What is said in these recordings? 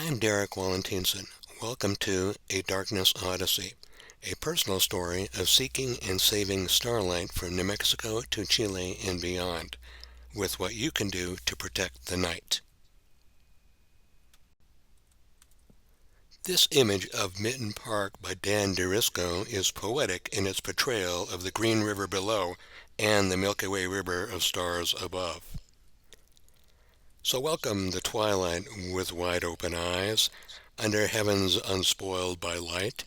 I'm Derek Wallentinson. Welcome to A Darkness Odyssey, a personal story of seeking and saving starlight from New Mexico to Chile and beyond, with what you can do to protect the night. This image of Mitten Park by Dan DeRisco is poetic in its portrayal of the Green River below and the Milky Way River of stars above. So welcome the twilight with wide open eyes, under heavens unspoiled by light.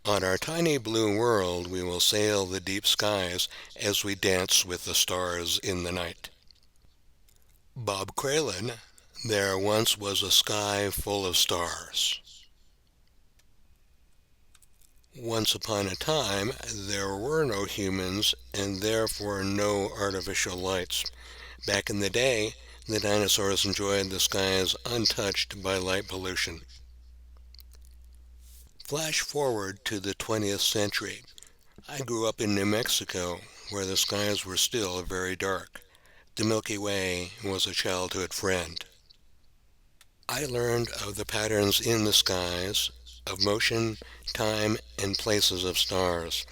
On our tiny blue world we will sail the deep skies as we dance with the stars in the night. Bob Cralin, there once was a sky full of stars. Once upon a time, there were no humans and therefore no artificial lights. Back in the day, the dinosaurs enjoyed the skies untouched by light pollution. Flash forward to the 20th century. I grew up in New Mexico, where the skies were still very dark. The Milky Way was a childhood friend. I learned of the patterns in the skies, of motion, time, and places of stars.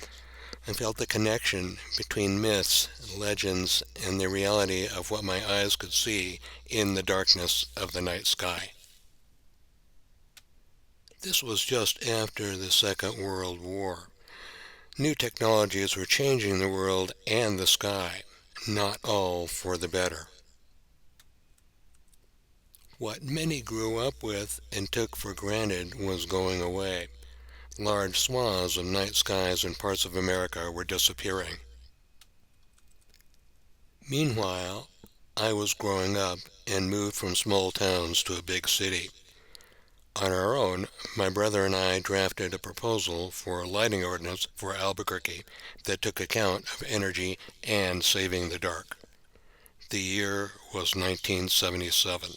I felt the connection between myths, legends, and the reality of what my eyes could see in the darkness of the night sky. This was just after the Second World War. New technologies were changing the world and the sky, not all for the better. What many grew up with and took for granted was going away. Large swaths of night skies in parts of America were disappearing. Meanwhile, I was growing up and moved from small towns to a big city. On our own, my brother and I drafted a proposal for a lighting ordinance for Albuquerque that took account of energy and saving the dark. The year was 1977.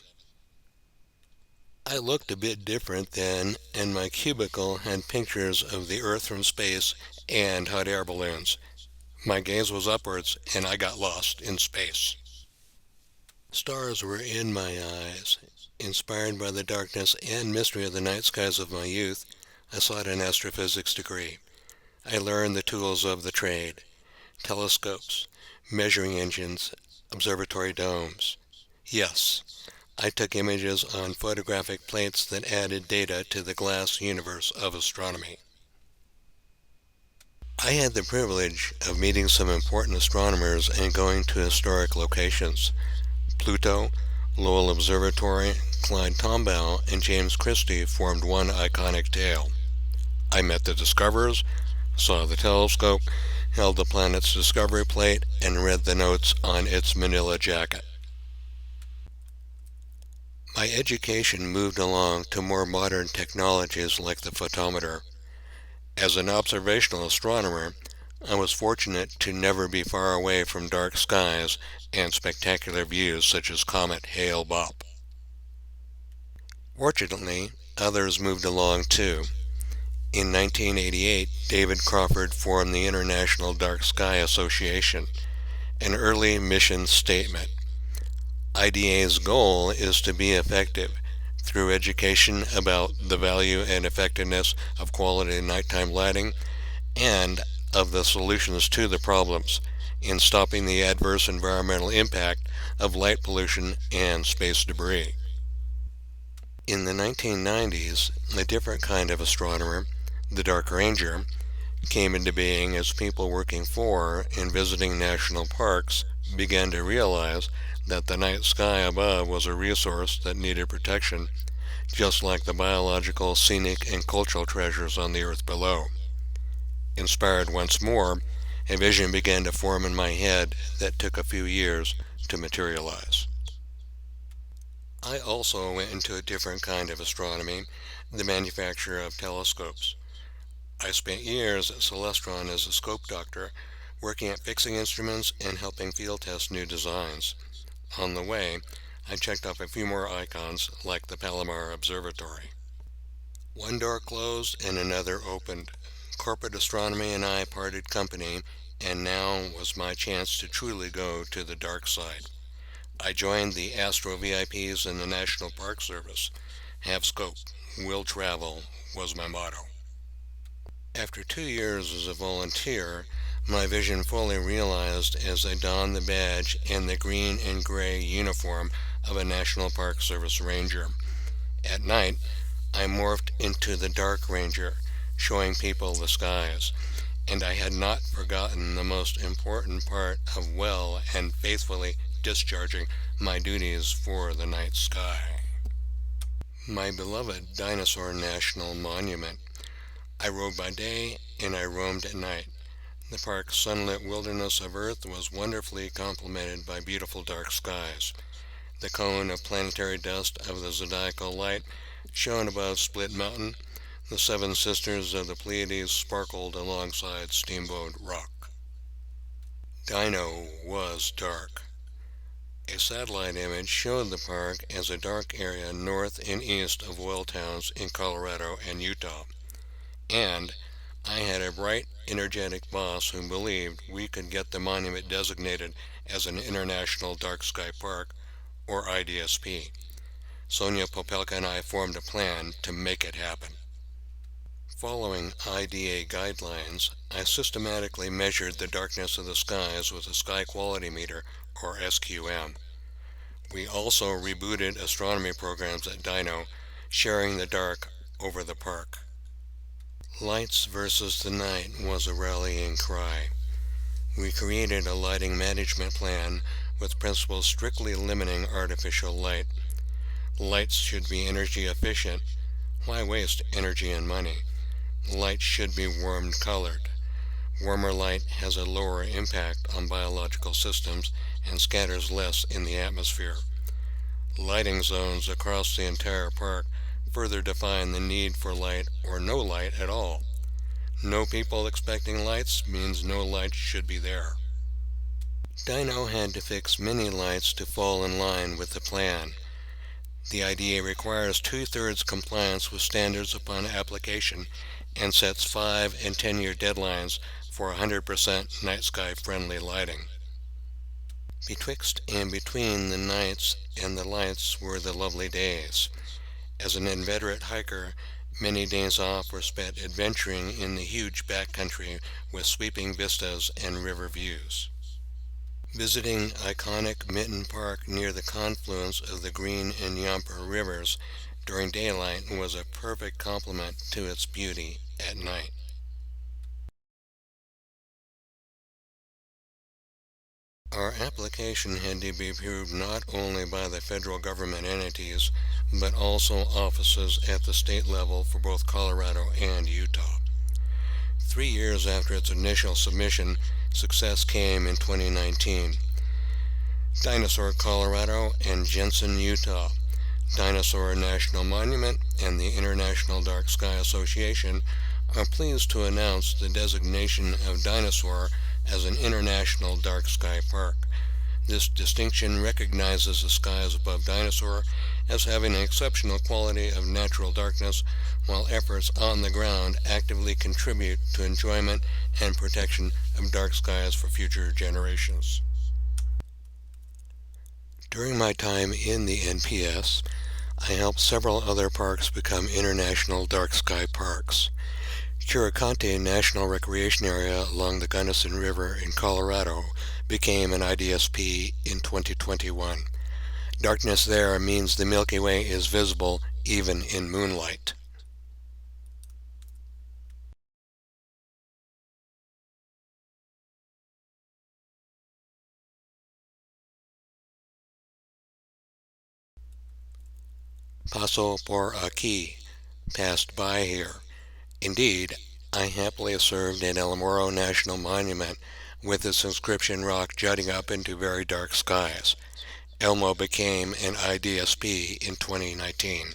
I looked a bit different then, and my cubicle had pictures of the Earth from space and hot air balloons. My gaze was upwards, and I got lost in space. Stars were in my eyes. Inspired by the darkness and mystery of the night skies of my youth, I sought an astrophysics degree. I learned the tools of the trade: telescopes, measuring engines, observatory domes. Yes, I took images on photographic plates that added data to the glass universe of astronomy. I had the privilege of meeting some important astronomers and going to historic locations. Pluto, Lowell Observatory, Clyde Tombaugh, and James Christie formed one iconic tale. I met the discoverers, saw the telescope, held the planet's discovery plate, and read the notes on its manila jacket. My education moved along to more modern technologies like the photometer. As an observational astronomer, I was fortunate to never be far away from dark skies and spectacular views such as Comet Hale-Bopp. Fortunately, others moved along too. In 1988, David Crawford formed the International Dark Sky Association, an early mission statement. IDA's goal is to be effective through education about the value and effectiveness of quality nighttime lighting and of the solutions to the problems in stopping the adverse environmental impact of light pollution and space debris. In the 1990s, a different kind of astronomer, the Dark Ranger, came into being as people working for and visiting national parks began to realize that the night sky above was a resource that needed protection, just like the biological, scenic, and cultural treasures on the earth below. Inspired once more, a vision began to form in my head that took a few years to materialize. I also went into a different kind of astronomy, the manufacture of telescopes. I spent years at Celestron as a scope doctor, working at fixing instruments and helping field test new designs. On the way, I checked off a few more icons like the Palomar Observatory. One door closed and another opened. Corporate astronomy and I parted company, and now was my chance to truly go to the dark side. I joined the Astro VIPs in the National Park Service. Have scope, will travel was my motto. After 2 years as a volunteer, my vision fully realized as I donned the badge and the green and gray uniform of a National Park Service ranger. At night, I morphed into the Dark Ranger, showing people the skies, and I had not forgotten the most important part of well and faithfully discharging my duties for the night sky. My beloved Dinosaur National Monument. I rode by day and I roamed at night. The park's sunlit wilderness of Earth was wonderfully complemented by beautiful dark skies. The cone of planetary dust of the zodiacal light shone above Split Mountain. The seven sisters of the Pleiades sparkled alongside Steamboat Rock. Dino was dark. A satellite image showed the park as a dark area north and east of oil towns in Colorado and Utah. And I had a bright, energetic boss who believed we could get the monument designated as an International Dark Sky Park, or IDSP. Sonia Popelka and I formed a plan to make it happen. Following IDA guidelines, I systematically measured the darkness of the skies with a sky quality meter, or SQM. We also rebooted astronomy programs at Dino, sharing the dark over the park. Lights versus the night was a rallying cry. We created a lighting management plan with principles strictly limiting artificial light. Lights should be energy efficient. Why waste energy and money? Light should be warm colored. Warmer light has a lower impact on biological systems and scatters less in the atmosphere. Lighting zones across the entire park further define the need for light or no light at all. No people expecting lights means no light should be there. Dino had to fix many lights to fall in line with the plan. The IDA requires two-thirds compliance with standards upon application and sets 5 and 10-year deadlines for 100% night sky friendly lighting. Betwixt and between the nights and the lights were the lovely days. As an inveterate hiker, many days off were spent adventuring in the huge backcountry with sweeping vistas and river views. Visiting iconic Mitten Park near the confluence of the Green and Yampa rivers during daylight was a perfect complement to its beauty at night. Our application had to be approved not only by the federal government entities, but also offices at the state level for both Colorado and Utah. 3 years after its initial submission, success came in 2019. Dinosaur, Colorado, and Jensen, Utah. Dinosaur National Monument and the International Dark Sky Association are pleased to announce the designation of Dinosaur as an International Dark Sky Park. This distinction recognizes the skies above Dinosaur as having an exceptional quality of natural darkness, while efforts on the ground actively contribute to enjoyment and protection of dark skies for future generations. During my time in the NPS, I helped several other parks become international dark sky parks. Chiricante National Recreation Area along the Gunnison River in Colorado became an IDSP in 2021. Darkness there means the Milky Way is visible even in moonlight. Paso por aquí, passed by here. Indeed, I happily served at El Morro National Monument with its inscription rock jutting up into very dark skies. Elmo became an IDSP in 2019.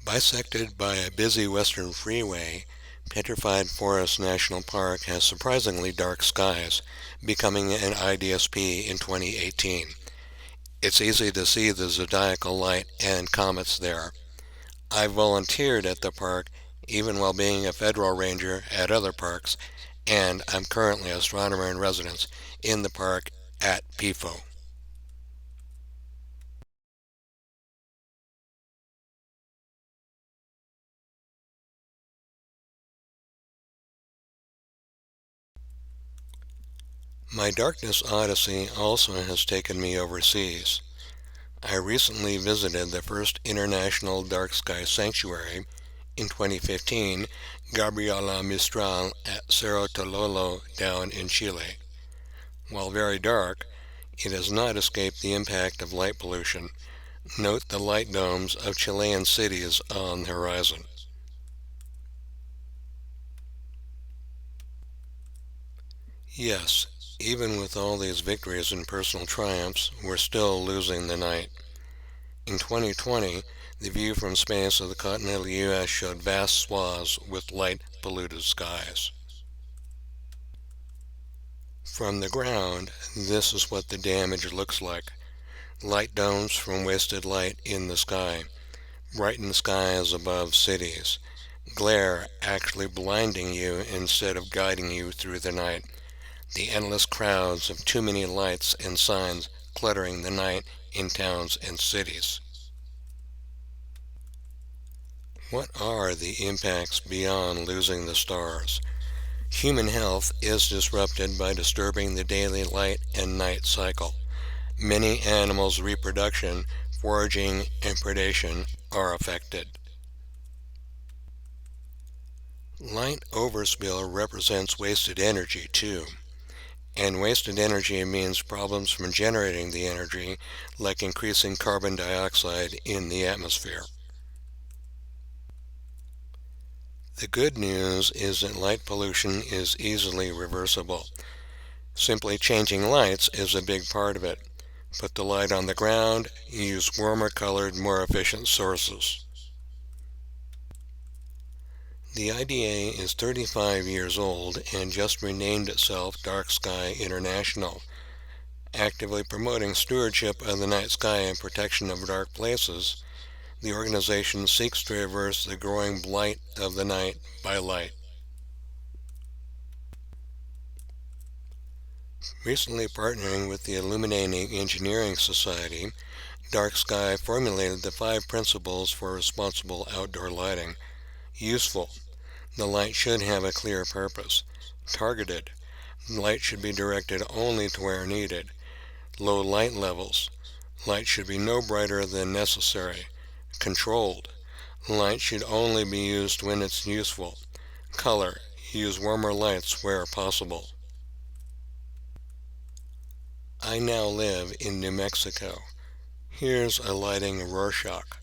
Bisected by a busy western freeway, Petrified Forest National Park has surprisingly dark skies, becoming an IDSP in 2018. It's easy to see the zodiacal light and comets there. I volunteered at the park even while being a federal ranger at other parks, and I'm currently an astronomer in residence in the park at PIFO. My Darkness Odyssey also has taken me overseas. I recently visited the first international dark sky sanctuary in 2015, Gabriela Mistral at Cerro Tololo down in Chile. While very dark, it has not escaped the impact of light pollution. Note the light domes of Chilean cities on the horizon. Yes, even with all these victories and personal triumphs, we're still losing the night. In 2020, the view from space of the continental U.S. showed vast swaths with light-polluted skies. From the ground, this is what the damage looks like. Light domes from wasted light in the sky, brightened skies above cities, glare actually blinding you instead of guiding you through the night, the endless crowds of too many lights and signs cluttering the night in towns and cities. What are the impacts beyond losing the stars? Human health is disrupted by disturbing the daily light and night cycle. Many animals' reproduction, foraging, and predation are affected. Light overspill represents wasted energy too. And wasted energy means problems from generating the energy, like increasing carbon dioxide in the atmosphere. The good news is that light pollution is easily reversible. Simply changing lights is a big part of it. Put the light on the ground, use warmer colored, more efficient sources. The IDA is 35 years old and just renamed itself Dark Sky International, actively promoting stewardship of the night sky and protection of dark places. The organization seeks to reverse the growing blight of the night by light. Recently partnering with the Illuminating Engineering Society, Dark Sky formulated the 5 principles for responsible outdoor lighting. Useful. The light should have a clear purpose. Targeted. Light should be directed only to where needed. Low light levels. Light should be no brighter than necessary. Controlled. Light should only be used when it's useful. Color. Use warmer lights where possible. I now live in New Mexico. Here's a lighting Rorschach.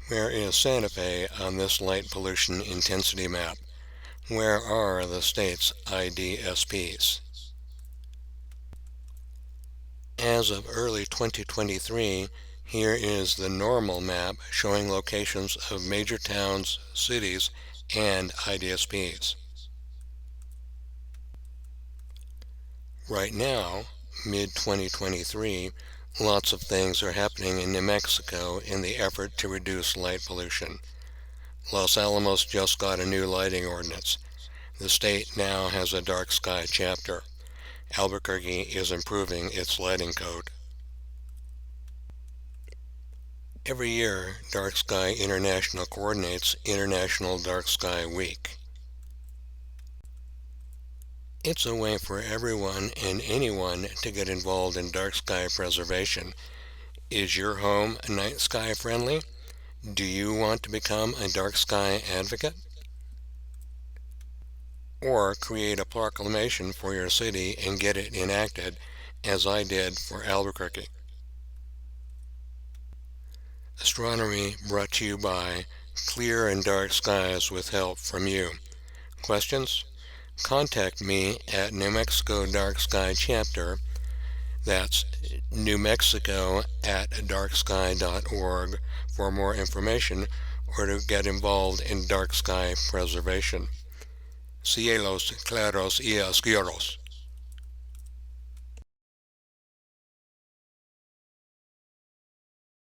Where is Santa Fe on this light pollution intensity map? Where are the state's IDSPs? As of early 2023, here is the normal map showing locations of major towns, cities, and IDSPs. Right now, mid-2023, lots of things are happening in New Mexico in the effort to reduce light pollution. Los Alamos just got a new lighting ordinance. The state now has a dark sky chapter. Albuquerque is improving its lighting code. Every year, Dark Sky International coordinates International Dark Sky Week. It's a way for everyone and anyone to get involved in dark sky preservation. Is your home night sky friendly? Do you want to become a dark sky advocate? Or create a proclamation for your city and get it enacted, as I did for Albuquerque. Astronomy brought to you by Clear and Dark Skies with help from you. Questions? Contact me at New Mexico Dark Sky Chapter. That's New Mexico at darksky.org for more information or to get involved in dark sky preservation. Cielos claros y oscuros.